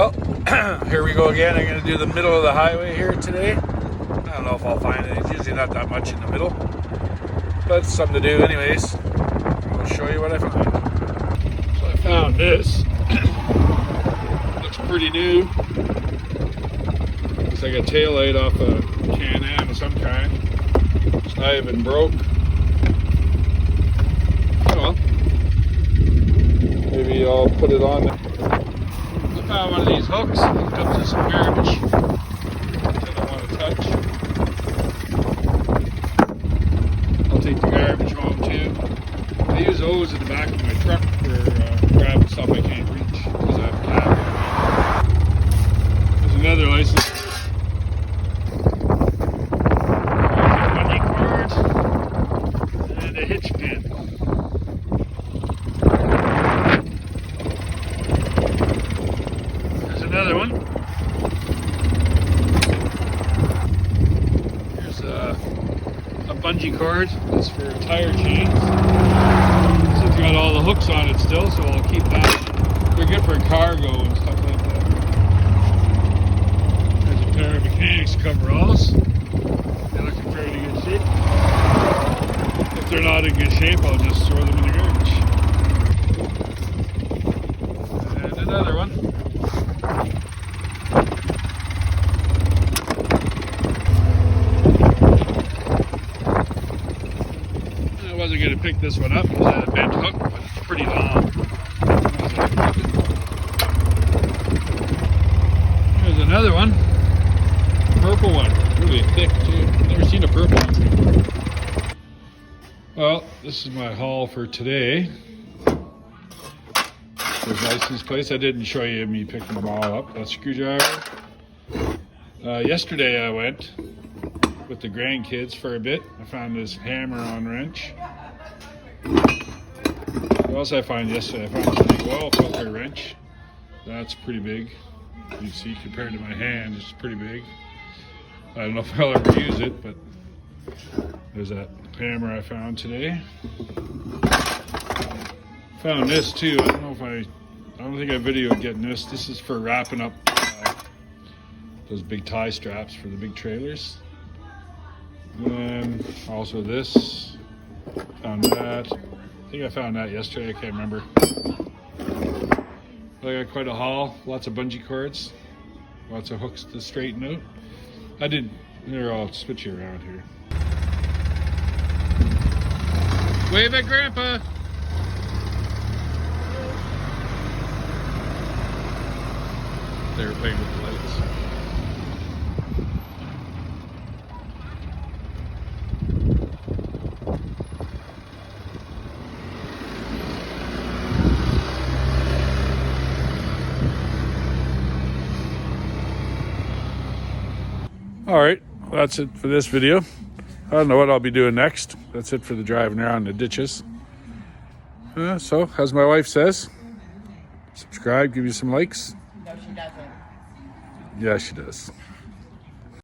Well, here we go again. I'm going to do the middle of the highway here today. I don't know if I'll find it. It's usually not that much in the middle, but it's something to do anyways. I'll show you what I found. So I found this. Looks pretty new. Looks like a tail light off a Can-Am of some kind. It's not even broke. Oh well. Maybe I'll put it on there. I found one of these hooks, hooked up to some garbage that I don't want to touch. I'll take the garbage home too. I use those in the back of my truck for grabbing stuff I can't reach because I have a cab. There's another license. There's a bungee cord and a hitch pin. Another one. Here's a bungee cord. It's for tire chains. So it's got all the hooks on it still, so I'll keep that. They're good for cargo and stuff like that. There's a pair of mechanics coveralls. They look in pretty good shape. If they're not in good shape, I'll just throw them in the garbage. And another one. I wasn't going to pick this one up because I had a bent hook, but it's pretty long. There's another one. Purple one. Really thick too. Never seen a purple one. Well, this is my haul for today. There's license plates. I didn't show you me picking them all up. That screwdriver. Yesterday I went with the grandkids for a bit. I found this hammer-on wrench. What else I found yesterday? I found this oil filter wrench. That's pretty big. You can see compared to my hand, it's pretty big. I don't know if I'll ever use it, but there's that hammer I found today. Found this too. I don't think I videoed getting this. This is for wrapping up those big tie straps for the big trailers. And also this. Found that. I think I found that yesterday. I can't remember. I got quite a haul. Lots of bungee cords. Lots of hooks to straighten out. Here, I'll switch you around here. Wave at Grandpa. They were playing with the lights. All right, well, that's it for this video. I don't know what I'll be doing next. That's it for the driving around the ditches. So, as my wife says, subscribe, give you some likes. No, she doesn't. Yeah, she does.